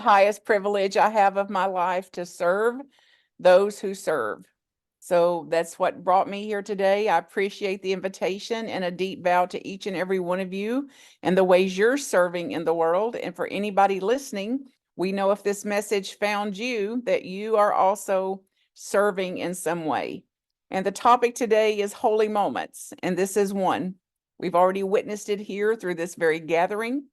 highest privilege I have of my life to serve those who serve. So that's what brought me here today. I appreciate the invitation and a deep bow to each and every one of you and the ways you're serving in the world. And for anybody listening, we know if this message found you, that you are also serving in some way. And the topic today is holy moments, and this is one. We've already witnessed it here through this very gathering,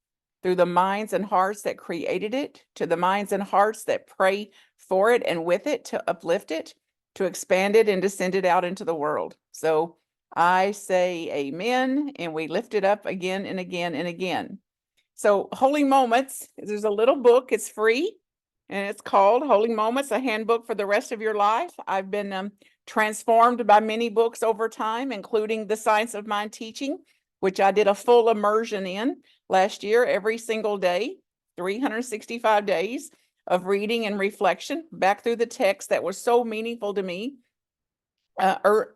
through the minds and hearts that created it, to the minds and hearts that pray for it and with it to uplift it, to expand it and to send it out into the world. So I say amen, and we lift it up again and again and again. So Holy Moments, there's a little book, it's free, and it's called Holy Moments, a handbook for the rest of your life. I've been transformed by many books over time, including The Science of Mind Teaching, which I did a full immersion in last year, every single day, 365 days of reading and reflection back through the text that was so meaningful to me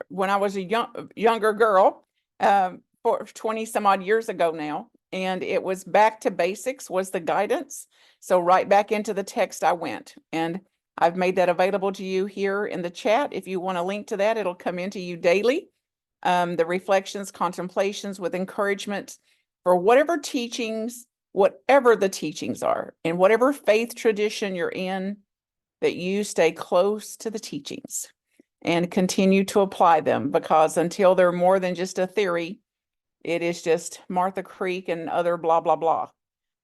when I was a younger girl, for 20 some odd years ago now. And it was back to basics was the guidance. So right back into the text I went, and I've made that available to you here in the chat. If you want a link to that, it'll come into you daily. The reflections, contemplations with encouragement for whatever teachings, whatever the teachings are, in whatever faith tradition you're in, that you stay close to the teachings and continue to apply them, because until they're more than just a theory, it is just Martha Creek and other blah, blah, blah,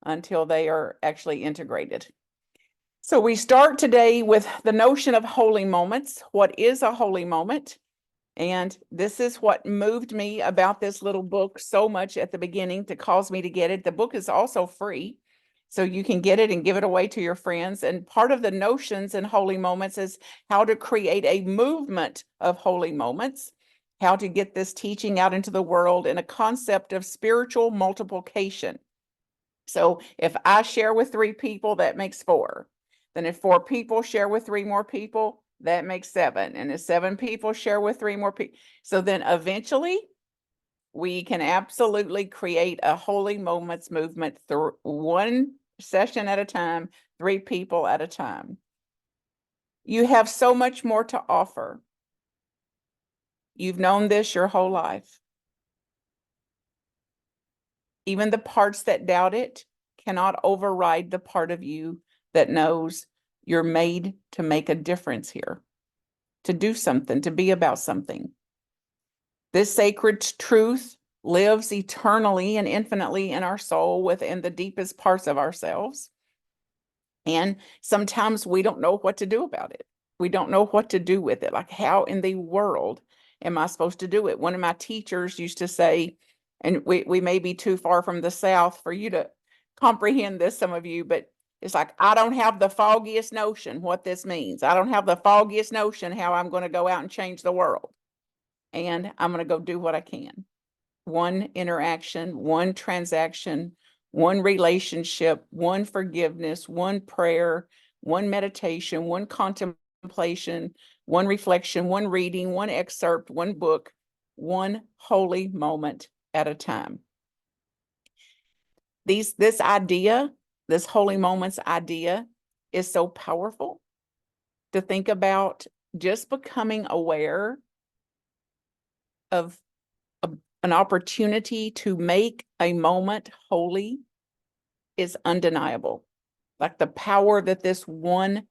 until they are actually integrated. So we start today with the notion of holy moments. What is a holy moment? And this is what moved me about this little book so much at the beginning to cause me to get it. The book is also free, so you can get it and give it away to your friends. And part of the notions in holy moments is how to create a movement of holy moments, how to get this teaching out into the world in a concept of spiritual multiplication. So if I share with 3 people, that makes 4. Then if 4 people share with 3 more people, that makes 7. And if 7 people share with 3 more people, so then eventually we can absolutely create a holy moments movement through one session at a time, 3 people at a time. You have so much more to offer. You've known this your whole life. Even the parts that doubt it cannot override the part of you that knows you're made to make a difference here, to do something, to be about something. This sacred truth lives eternally and infinitely in our soul, within the deepest parts of ourselves. And sometimes we don't know what to do about it. We don't know what to do with it. Like, how in the world am I supposed to do it? One of my teachers used to say, and we may be too far from the South for you to comprehend this, some of you, but it's like, I don't have the foggiest notion what this means. I don't have the foggiest notion how I'm going to go out and change the world. And I'm going to go do what I can. One interaction, one transaction, one relationship, one forgiveness, one prayer, one meditation, one contemplation, one reflection, one reading, one excerpt, one book, one holy moment at a time. This idea, this holy moments idea, is so powerful to think about. Just becoming aware of an opportunity to make a moment holy is undeniable. Like the power that this one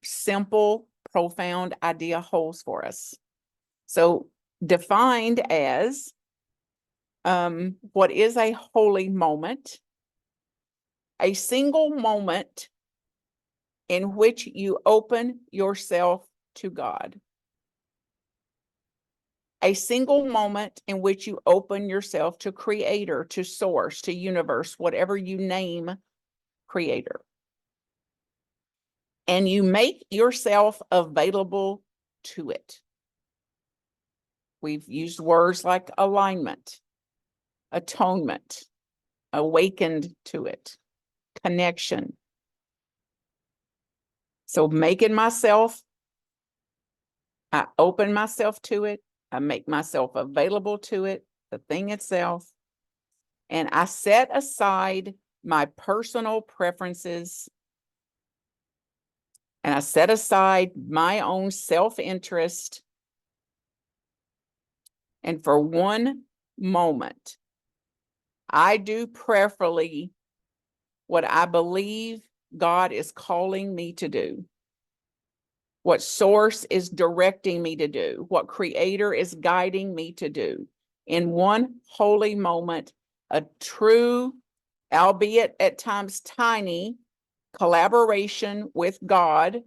simple, profound idea holds for us. So defined as what is a holy moment? A single moment in which you open yourself to God. A single moment in which you open yourself to Creator, to Source, to Universe, whatever you name Creator. And you make yourself available to it. We've used words like alignment, atonement, awakened to it, connection. So making myself, I open myself to it, I make myself available to it, the thing itself, and I set aside my personal preferences and I set aside my own self-interest, and for one moment, I do prayerfully what I believe God is calling me to do, what source is directing me to do, what creator is guiding me to do. In one holy moment, a true, albeit at times tiny, collaboration with God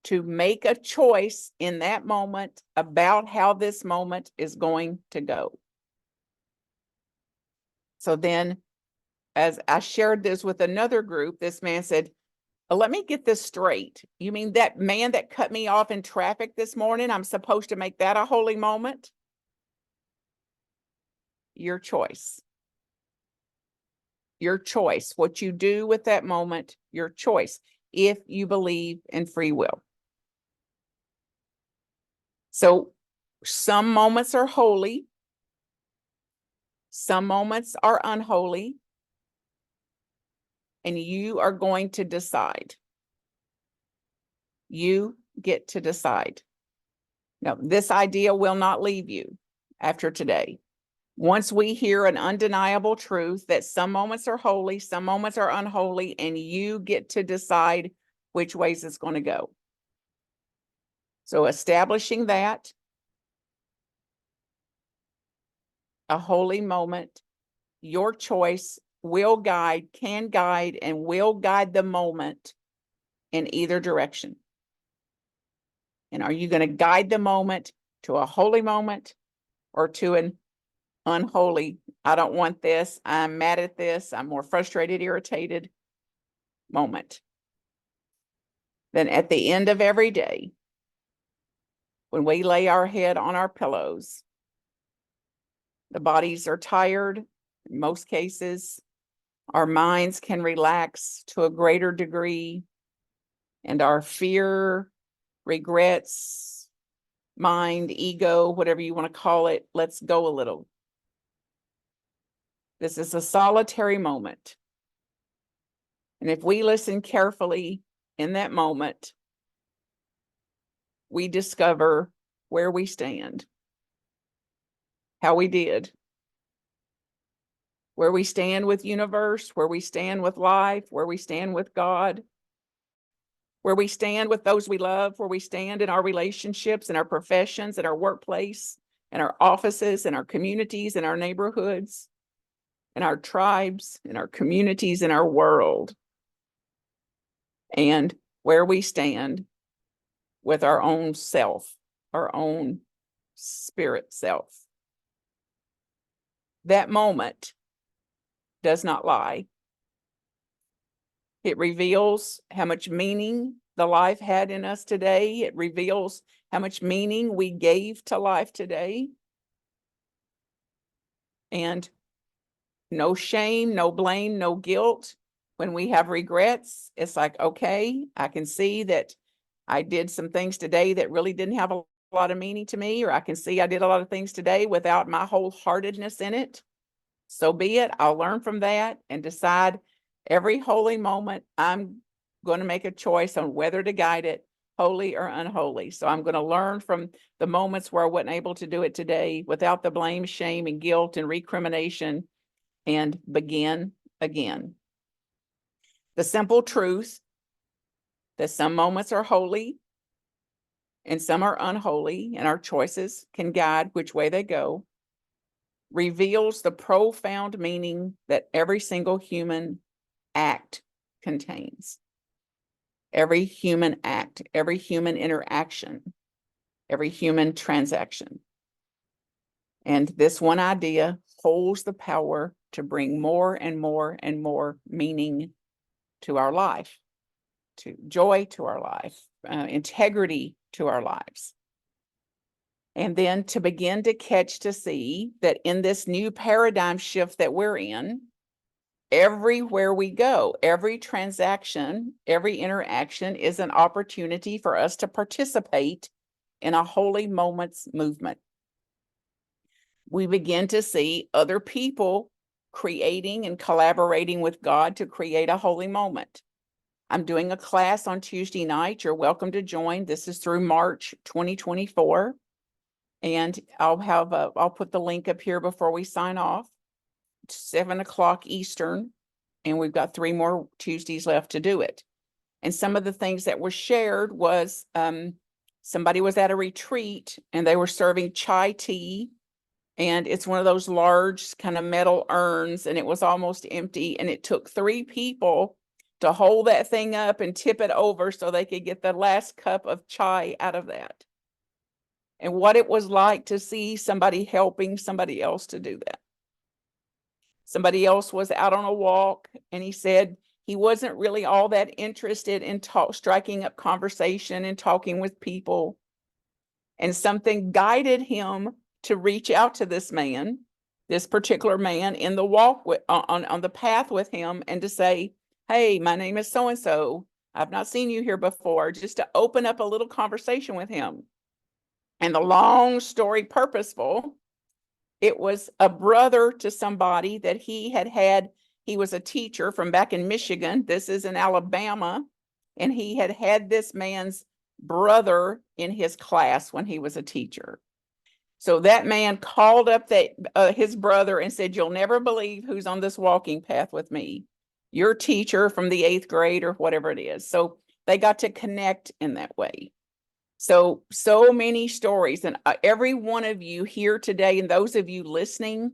to make a choice in that moment about how this moment is going to go. So then, as I shared this with another group, this man said, let me get this straight. You mean that man that cut me off in traffic this morning, I'm supposed to make that a holy moment? Your choice. Your choice. What you do with that moment, your choice, if you believe in free will. So some moments are holy. Some moments are unholy. And you are going to decide. You get to decide. Now, this idea will not leave you after today. Once we hear an undeniable truth that some moments are holy, some moments are unholy, and you get to decide which ways it's going to go. So establishing that, a holy moment, your choice will guide, can guide, and will guide the moment in either direction. And are you going to guide the moment to a holy moment or to an unholy, I don't want this, I'm mad at this, I'm more frustrated, irritated moment? Then at the end of every day, when we lay our head on our pillows, the bodies are tired. In most cases, our minds can relax to a greater degree, and our fear, regrets, mind, ego, whatever you want to call it, let's go a little. This is a solitary moment. And if we listen carefully in that moment, we discover where we stand, how we did, where we stand with universe, where we stand with life, where we stand with God, where we stand with those we love, where we stand in our relationships, in our professions, in our workplace, in our offices, in our communities, in our neighborhoods, in our tribes, in our communities, in our world, and where we stand with our own self, our own spirit self. That moment does not lie. It reveals how much meaning the life had in us today. It reveals how much meaning we gave to life today. And no shame, no blame, no guilt. When we have regrets, it's like, okay, I can see that I did some things today that really didn't have a lot of meaning to me, or I can see I did a lot of things today without my wholeheartedness in it. So be it. I'll learn from that and decide every holy moment, I'm going to make a choice on whether to guide it, holy or unholy. So I'm going to learn from the moments where I wasn't able to do it today without the blame, shame, and guilt and recrimination, and begin again. The simple truth that some moments are holy and some are unholy, and our choices can guide which way they go, reveals the profound meaning that every single human act contains. Every human act, every human interaction, every human transaction. And this one idea holds the power to bring more and more and more meaning to our life, to joy to our life, integrity to our lives. And then to begin to catch to see that in this new paradigm shift that we're in, everywhere we go, every transaction, every interaction is an opportunity for us to participate in a holy moments movement. We begin to see other people creating and collaborating with God to create a holy moment. I'm doing a class on Tuesday night. You're welcome to join. This is through March 2024. And I'll put the link up here before we sign off. 7:00 Eastern. And we've got 3 more Tuesdays left to do it. And some of the things that were shared was somebody was at a retreat and they were serving chai tea. And it's one of those large kind of metal urns, and it was almost empty. And it took 3 people to hold that thing up and tip it over so they could get the last cup of chai out of that. And what it was like to see somebody helping somebody else to do that. Somebody else was out on a walk, and he said he wasn't really all that interested in striking up conversation and talking with people. And something guided him to reach out to this particular man in the walk on the path with him, and to say, hey, my name is so-and-so. I've not seen you here before, just to open up a little conversation with him. And the long story purposeful, it was a brother to somebody that he was a teacher from back in Michigan. This is in Alabama. And he had this man's brother in his class when he was a teacher. So that man called up his brother and said, you'll never believe who's on this walking path with me. Your teacher from the 8th grade or whatever it is. So they got to connect in that way. So many stories, and every one of you here today, and those of you listening,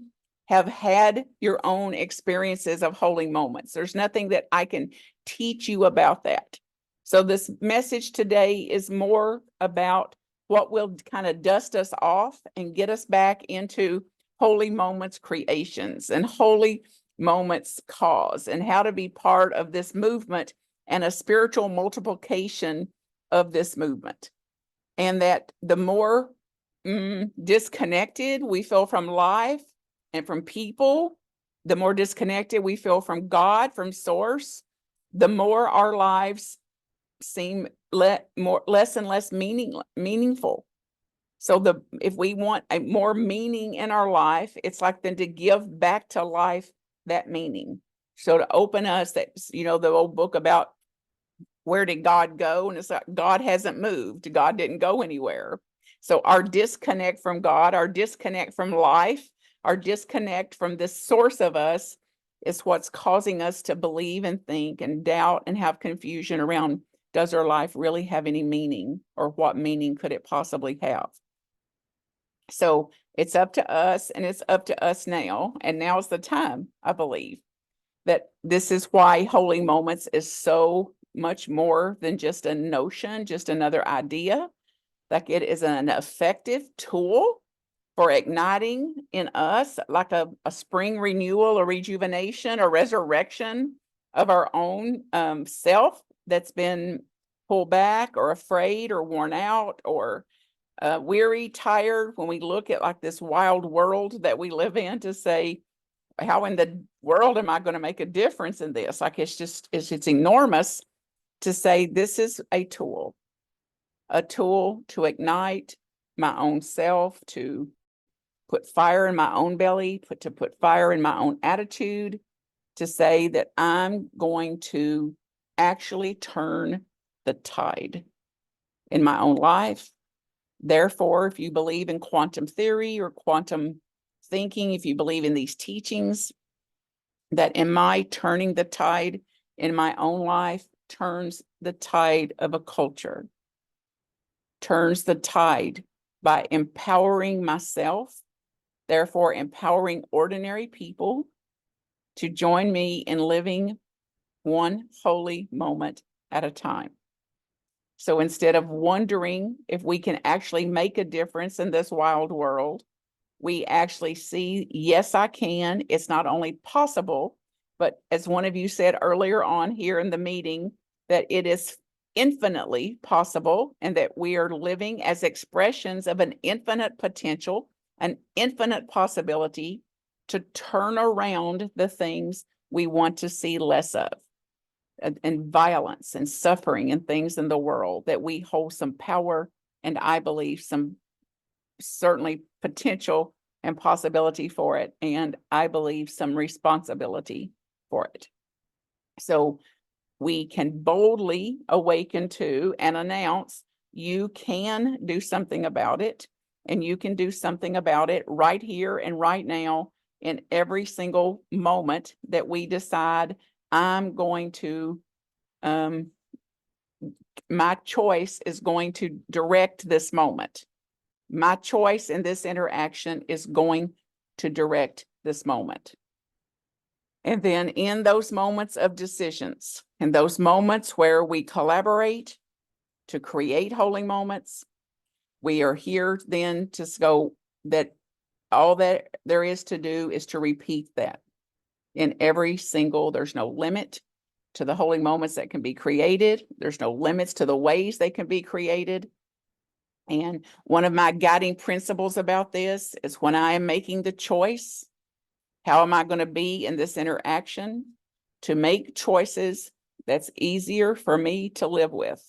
have had your own experiences of holy moments. There's nothing that I can teach you about that. So this message today is more about what will kind of dust us off and get us back into holy moments creations and holy moments cause, and how to be part of this movement and a spiritual multiplication of this movement. And that the more disconnected we feel from life and from people, the more disconnected we feel from God, from source, the more our lives seem less and less meaningful. So if we want a more meaning in our life, it's like then to give back to life that meaning. So to open us, that, the old book about where did God go? And it's like, God hasn't moved. God didn't go anywhere. So our disconnect from God, our disconnect from life, our disconnect from this source of us is what's causing us to believe and think and doubt and have confusion around, does our life really have any meaning, or what meaning could it possibly have? So it's up to us, and it's up to us now. And now's the time, I believe, that this is why Holy Moments is so much more than just a notion, just another idea. Like, it is an effective tool for igniting in us like a spring renewal, or rejuvenation, or resurrection of our own self that's been pulled back or afraid or worn out or weary, tired. When we look at like this wild world that we live in, to say, how in the world am I going to make a difference in this? Like, it's enormous. To say this is a tool to ignite my own self, to put fire in my own belly, to put fire in my own attitude, to say that I'm going to actually turn the tide in my own life. Therefore, if you believe in quantum theory or quantum thinking, if you believe in these teachings, that in my turning the tide in my own life turns the tide of a culture, turns the tide by empowering myself, therefore empowering ordinary people to join me in living one holy moment at a time. So instead of wondering if we can actually make a difference in this wild world, we actually see, yes, I can. It's not only possible, but as one of you said earlier on here in the meeting, that it is infinitely possible, and that we are living as expressions of an infinite potential, an infinite possibility to turn around the things we want to see less of, and violence and suffering and things in the world, that we hold some power, and I believe some certainly potential and possibility for it, and I believe some responsibility for it. So we can boldly awaken to and announce you can do something about it, and you can do something about it right here and right now in every single moment that we decide I'm going to, my choice is going to direct this moment. My choice in this interaction is going to direct this moment. And then in those moments of decisions, in those moments where we collaborate to create holy moments, we are here then to go that all that there is to do is to repeat that in every single, there's no limit to the holy moments that can be created. There's no limits to the ways they can be created. And one of my guiding principles about this is when I am making the choice, how am I going to be in this interaction, to make choices that's easier for me to live with,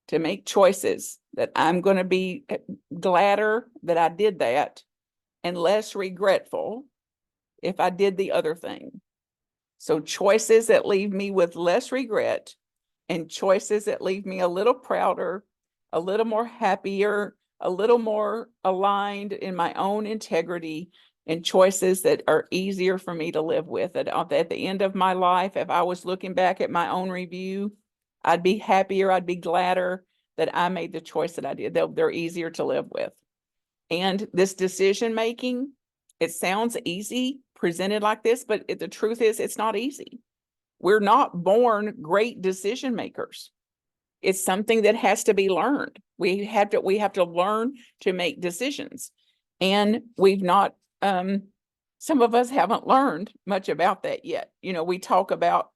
to make choices that I'm going to be gladder that I did that and less regretful if I did the other thing. So choices that leave me with less regret and choices that leave me a little prouder, a little more happier, a little more aligned in my own integrity, and choices that are easier for me to live with. At the end of my life, if I was looking back at my own review, I'd be happier, I'd be gladder that I made the choice that I did. They're easier to live with. And this decision making, it sounds easy presented like this, but the truth is it's not easy. We're not born great decision makers. It's something that has to be learned. We have to learn to make decisions. And we've not, some of us haven't learned much about that yet. We talk about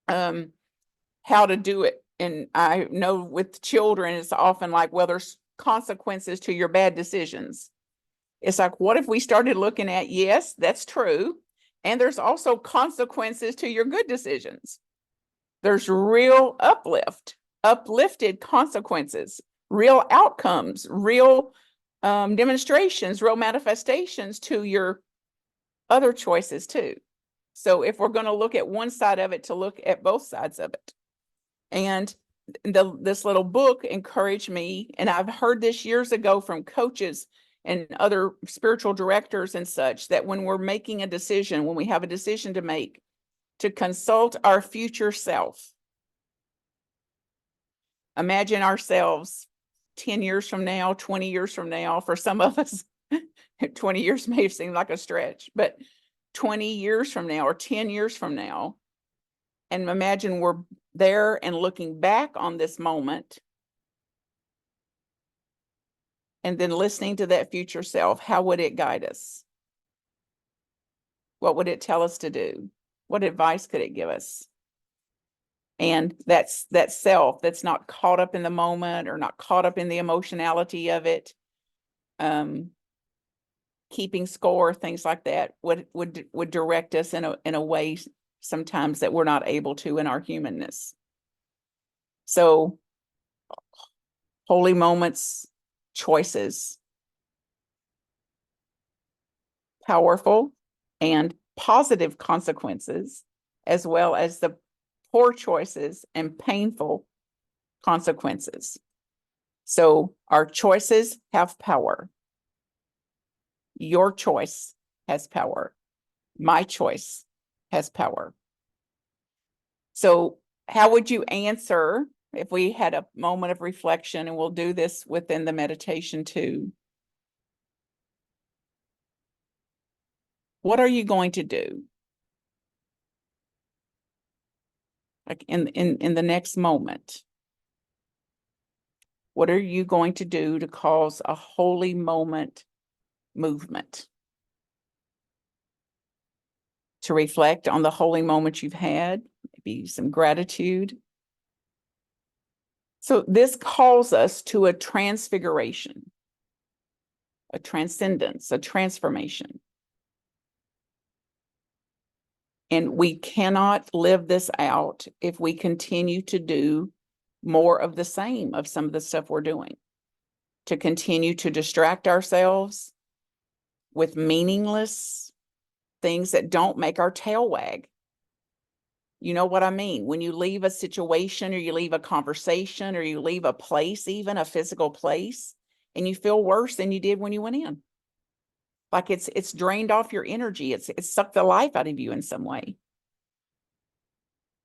how to do it. And I know with children, it's often like, well, there's consequences to your bad decisions. It's like, what if we started looking at, yes, that's true. And there's also consequences to your good decisions. There's real uplifted consequences, real outcomes, real demonstrations, real manifestations to your other choices too. So if we're going to look at one side of it, to look at both sides of it. And this little book encouraged me, and I've heard this years ago from coaches and other spiritual directors and such, that when we're making a decision, when we have a decision to make, to consult our future self. Imagine ourselves 10 years from now, 20 years from now. For some of us, 20 years may seem like a stretch, but 20 years from now or 10 years from now, and imagine we're there and looking back on this moment and then listening to that future self. How would it guide us? What would it tell us to do? What advice could it give us? And that's that self that's not caught up in the moment or not caught up in the emotionality of it, keeping score, things like that would direct us in a way sometimes that we're not able to in our humanness. So holy moments, choices, powerful and positive consequences, as well as the poor choices and painful consequences. So our choices have power. Your choice has power. My choice has power. So how would you answer if we had a moment of reflection, and we'll do this within the meditation too? What are you going to do? Like in the next moment, what are you going to do to cause a holy moment movement? To reflect on the holy moments you've had, maybe some gratitude. So this calls us to a transfiguration, a transcendence, a transformation. And we cannot live this out if we continue to do more of the same of some of the stuff we're doing, to continue to distract ourselves with meaningless things that don't make our tail wag. You know what I mean? When you leave a situation or you leave a conversation or you leave a place, even a physical place, and you feel worse than you did when you went in. Like it's drained off your energy. It's sucked the life out of you in some way.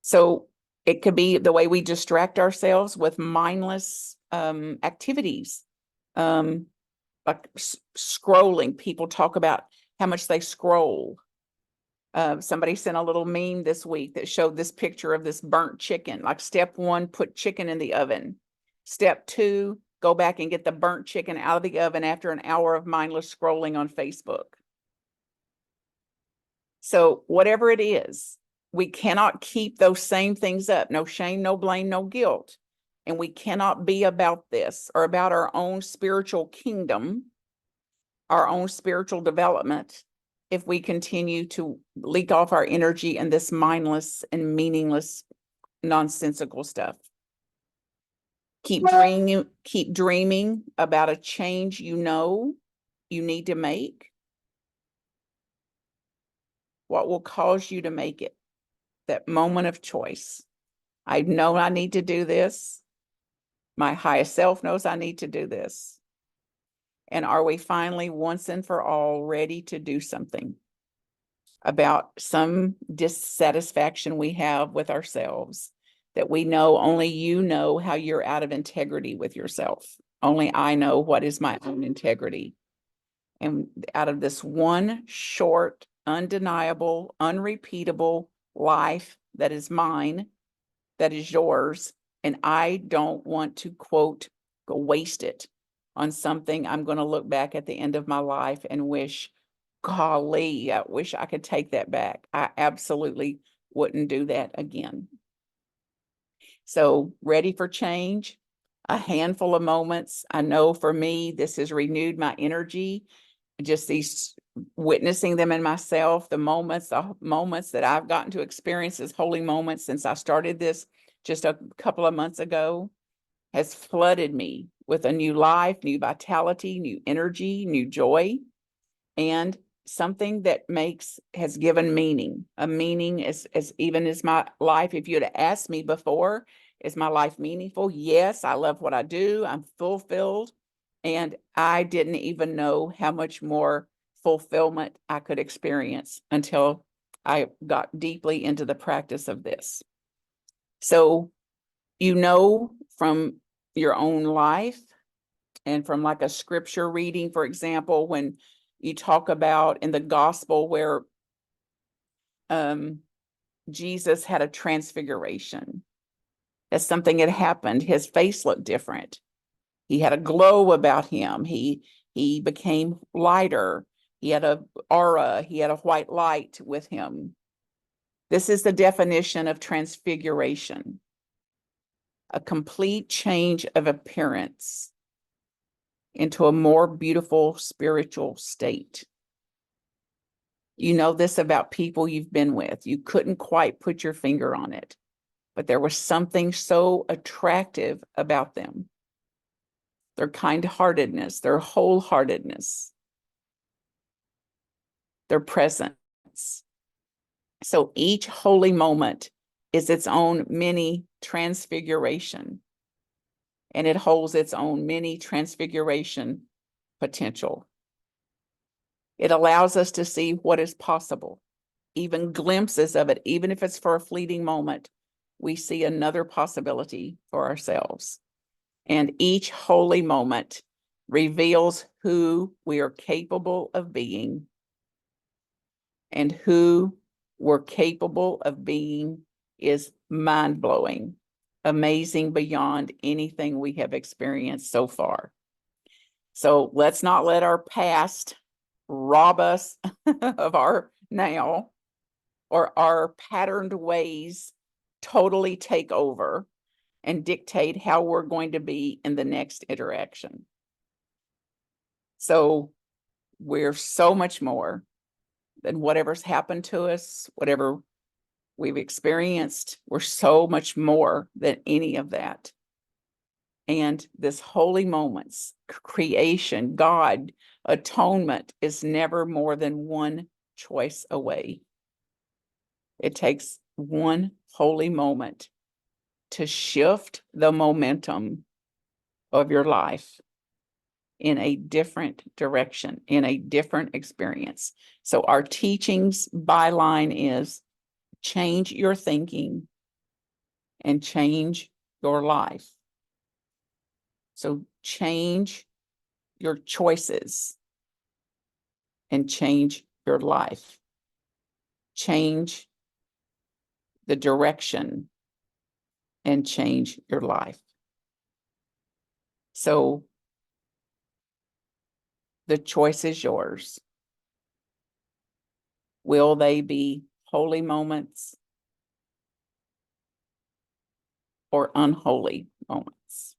So it could be the way we distract ourselves with mindless activities. Like scrolling. People talk about how much they scroll. Somebody sent a little meme this week that showed this picture of this burnt chicken. Like step 1, put chicken in the oven. Step 2, go back and get the burnt chicken out of the oven after an hour of mindless scrolling on Facebook. So whatever it is, we cannot keep those same things up. No shame, no blame, no guilt. And we cannot be about this or about our own spiritual kingdom, our own spiritual development, if we continue to leak off our energy in this mindless and meaningless, nonsensical stuff. Keep dreaming about a change you know you need to make. What will cause you to make it? That moment of choice. I know I need to do this. My highest self knows I need to do this. And are we finally once and for all ready to do something about some dissatisfaction we have with ourselves, that we know only you know how you're out of integrity with yourself. Only I know what is my own integrity. And out of this one short, undeniable, unrepeatable life that is mine, that is yours, and I don't want to, quote, go waste it on something I'm going to look back at the end of my life and wish, golly, I wish I could take that back. I absolutely wouldn't do that again. So, ready for change? A handful of moments. I know for me, this has renewed my energy. Just these witnessing them in myself, the moments that I've gotten to experience as holy moments since I started this just a couple of months ago has flooded me with a new life, new vitality, new energy, new joy, and something that has given meaning. A meaning as even as my life. If you had asked me before, is my life meaningful? Yes, I love what I do. I'm fulfilled. And I didn't even know how much more fulfillment I could experience until I got deeply into the practice of this. So, you know, from your own life and from like a scripture reading, for example, when you talk about in the gospel where Jesus had a transfiguration, that something had happened, his face looked different. He had a glow about him. He became lighter. He had a aura. He had a white light with him. This is the definition of transfiguration. A complete change of appearance into a more beautiful spiritual state. You know this about people you've been with. You couldn't quite put your finger on it, but there was something so attractive about them. Their kind-heartedness, their wholeheartedness, their presence. So each holy moment is its own mini transfiguration, and it holds its own mini transfiguration potential. It allows us to see what is possible, even glimpses of it, even if it's for a fleeting moment. We see another possibility for ourselves. And each holy moment reveals who we are capable of being, and who we're capable of being is mind-blowing, amazing beyond anything we have experienced so far. So let's not let our past rob us of our now, or our patterned ways totally take over and dictate how we're going to be in the next interaction. So we're so much more than whatever's happened to us, whatever we've experienced. We're so much more than any of that. And this holy moments, creation, God, atonement is never more than one choice away. It takes one holy moment to shift the momentum of your life in a different direction, in a different experience. So our teachings byline is change your thinking and change your life. So change your choices and change your life. Change the direction and change your life. So the choice is yours. Will they be holy moments or unholy moments?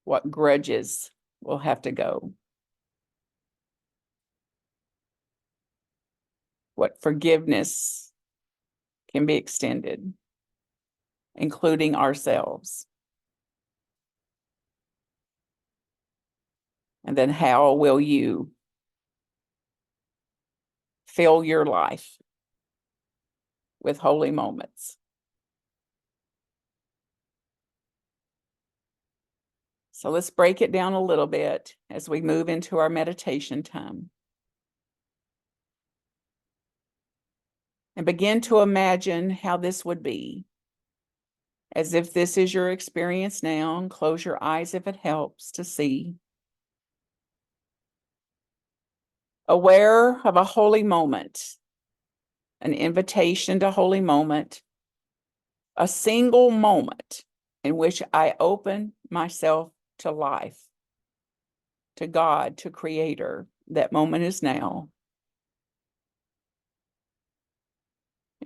What grudges will have to go? What forgiveness can be extended, including ourselves? And then how will you fill your life with holy moments? So let's break it down a little bit as we move into our meditation time. And begin to imagine how this would be, as if this is your experience now, and close your eyes if it helps to see. Aware of a holy moment, an invitation to holy moment, a single moment in which I open myself to life, to God, to Creator. That moment is now.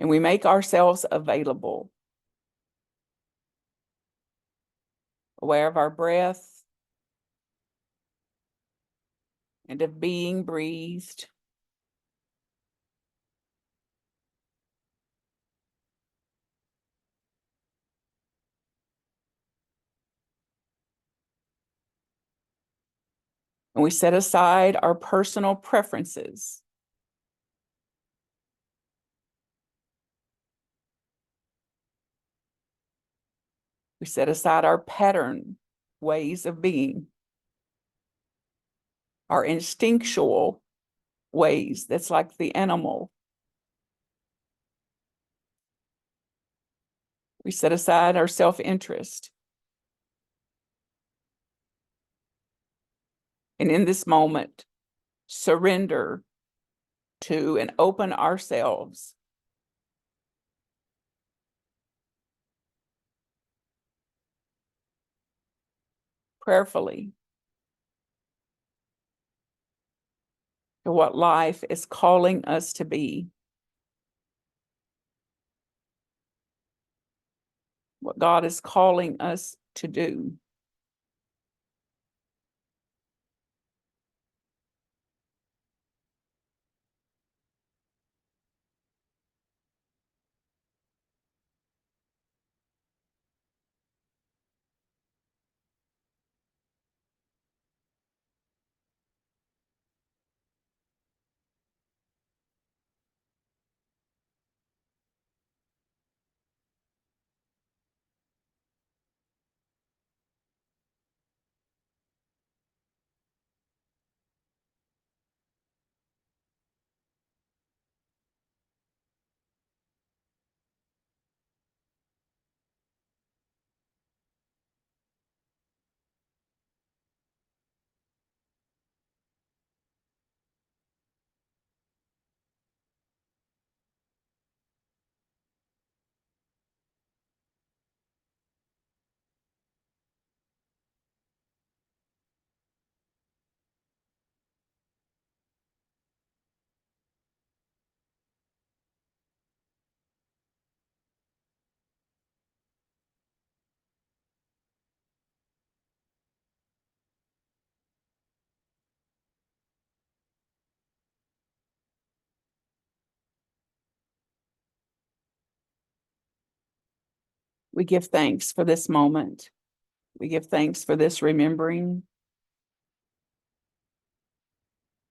And we make ourselves available, aware of our breath and of being breathed. And we set aside our personal preferences. We set aside our pattern ways of being, our instinctual ways. That's like the animal. We set aside our self-interest. And in this moment, surrender to and open ourselves prayerfully to what life is calling us to be, what God is calling us to do. We give thanks for this moment. We give thanks for this remembering.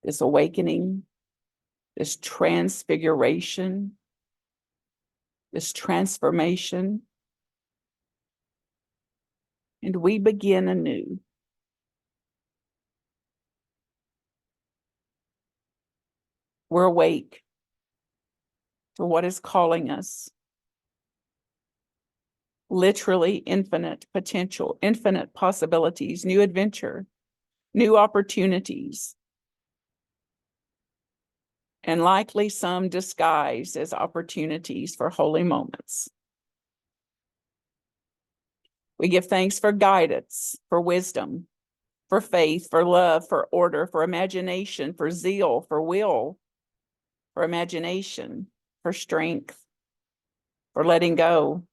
this awakening, this transfiguration, this transformation, and we begin anew. We're awake to what is calling us. Literally infinite potential, infinite possibilities, new adventure, new opportunities, and likely some disguised as opportunities for holy moments. We give thanks for guidance, for wisdom, for faith, for love, for order, for imagination, for zeal, for will, for imagination, for strength, for letting go,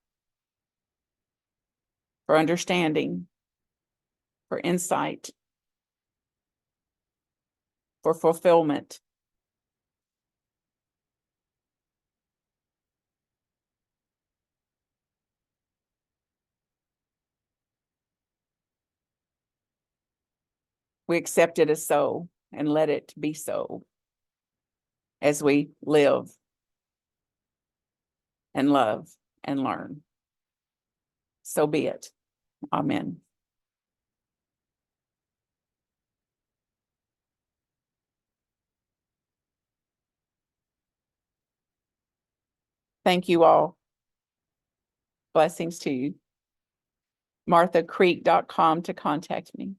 for understanding, for insight, for fulfillment. We accept it as so and let it be so as we live and love and learn. So be it. Amen. Thank you all. Blessings to you. MarthaCreek.com to contact me.